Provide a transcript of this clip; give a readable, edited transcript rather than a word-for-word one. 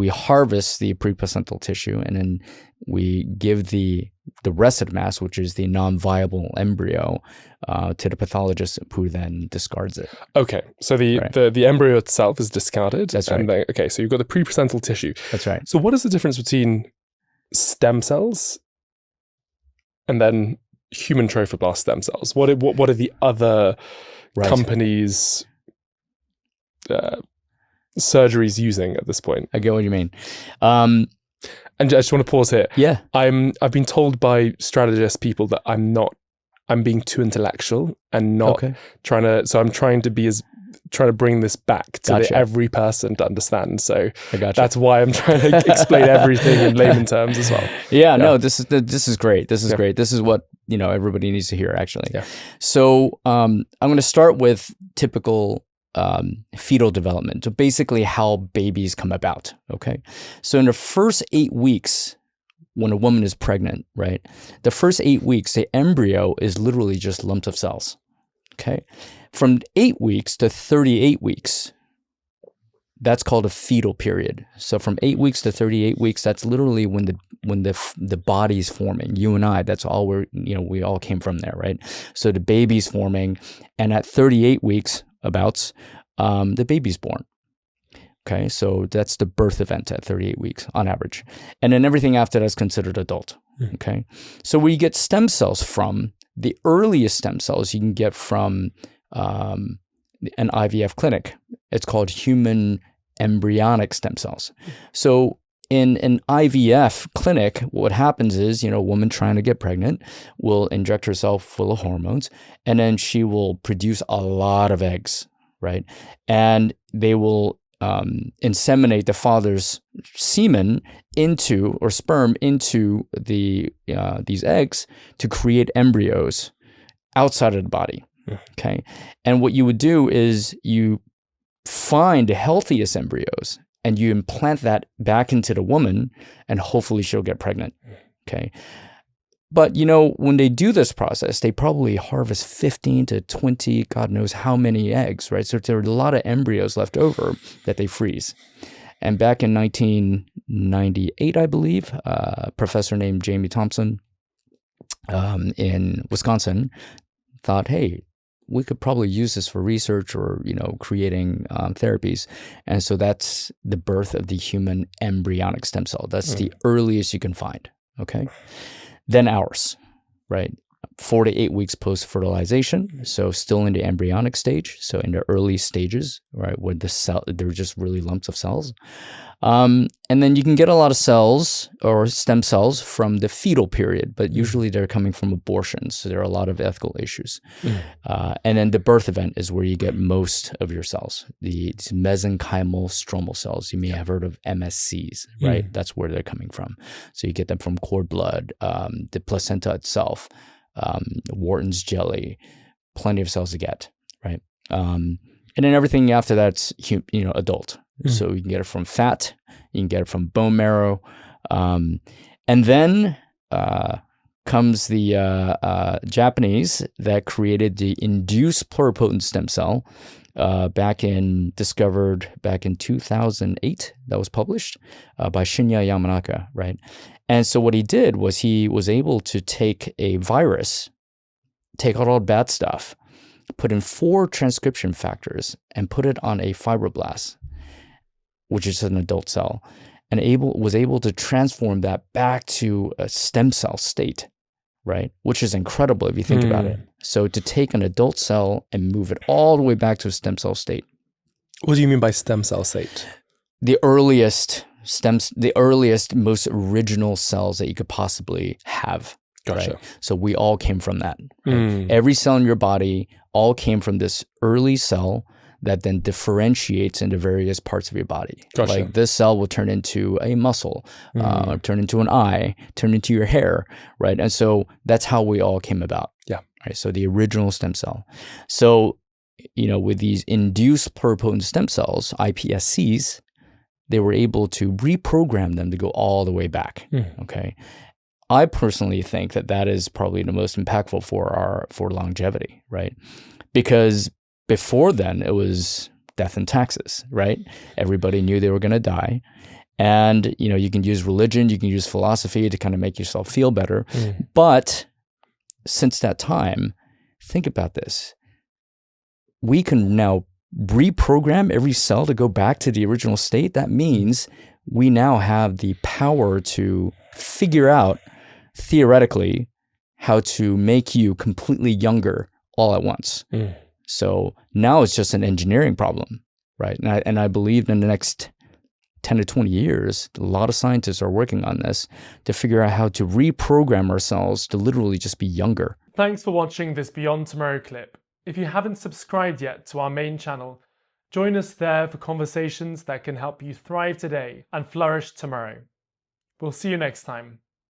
we harvest the preplacental tissue, and then we give the rested mass, which is the non-viable embryo, to the pathologist, who then discards it. Okay, so the embryo itself is discarded. That's right. Okay, so you've got the preplacental tissue. That's right. So what is the difference between stem cells and then human trophoblast stem cells? What are the other companies' surgeries using at this point? I get what you mean. And I just want to pause here. Yeah. I've been told by strategist people that I'm being too intellectual and not trying to bring this back to every person to understand. So that's why I'm trying to explain everything in layman terms as well. Yeah, no, this is great. This is great. This is what, everybody needs to hear, actually. Yeah. So I'm going to start with typical fetal development. So basically how babies come about. Okay. So in the first 8 weeks, when a woman is pregnant, right? The first 8 weeks, the embryo is literally just lumps of cells. Okay. From 8 weeks to 38 weeks, that's called a fetal period. So from 8 weeks to 38 weeks, that's literally when the body's forming. You and I, that's all we all came from there, right? So the baby's forming, and at 38 weeks, the baby's born. Okay, so that's the birth event at 38 weeks on average. And then everything after that is considered adult. Okay, so where you get stem cells from, the earliest stem cells you can get from an IVF clinic. It's called human embryonic stem cells. So in an IVF clinic, what happens is, a woman trying to get pregnant will inject herself full of hormones, and then she will produce a lot of eggs, right? And they will inseminate the father's semen or sperm into these eggs to create embryos outside of the body. Okay. And what you would do is you find the healthiest embryos and you implant that back into the woman, and hopefully she'll get pregnant. Okay. But, when they do this process, they probably harvest 15 to 20, God knows how many eggs, right? So there are a lot of embryos left over that they freeze. And back in 1998, I believe, a professor named Jamie Thompson in Wisconsin thought, hey, we could probably use this for research or, creating therapies. And so that's the birth of the human embryonic stem cell. That's the earliest you can find, okay? Then ours, right? 4 to 8 weeks post-fertilization, so still in the embryonic stage, so in the early stages, right, where they're just really lumps of cells. And then you can get a lot of cells or stem cells from the fetal period, but usually they're coming from abortions, so there are a lot of ethical issues. And then the birth event is where you get most of your cells, these mesenchymal stromal cells. You may have heard of MSCs, right? That's where they're coming from. So you get them from cord blood, the placenta itself, Wharton's jelly, plenty of cells to get, right? And then everything after that's, adult. So you can get it from fat, you can get it from bone marrow. And then comes the Japanese that created the induced pluripotent stem cell, discovered back in 2008. That was published by Shinya Yamanaka, right? And so what he did was he was able to take a virus, take out all the bad stuff, put in 4 transcription factors, and put it on a fibroblast, which is an adult cell, and was able to transform that back to a stem cell state, right? Which is incredible if you think about it. So to take an adult cell and move it all the way back to a stem cell state. What do you mean by stem cell state? The earliest, most original cells that you could possibly have. Gotcha. Right? So we all came from that. Right? Every cell in your body all came from this early cell that then differentiates into various parts of your body. Gotcha. Like this cell will turn into a muscle, turn into an eye, turn into your hair, right? And so that's how we all came about. Yeah. Right. So the original stem cell. So, with these induced pluripotent stem cells, iPSCs, they were able to reprogram them to go all the way back. Okay. I personally think that is probably the most impactful for longevity, right? Because before then, it was death and taxes, right? Everybody knew they were going to die. And, you can use religion, you can use philosophy to kind of make yourself feel better. But since that time, think about this. We can now reprogram every cell to go back to the original state. That means we now have the power to figure out, theoretically, how to make you completely younger all at once. So now it's just an engineering problem, right? And I believe in the next 10 to 20 years, a lot of scientists are working on this to figure out how to reprogram ourselves to literally just be younger. Thanks for watching this Beyond Tomorrow clip. If you haven't subscribed yet to our main channel, join us there for conversations that can help you thrive today and flourish tomorrow. We'll see you next time.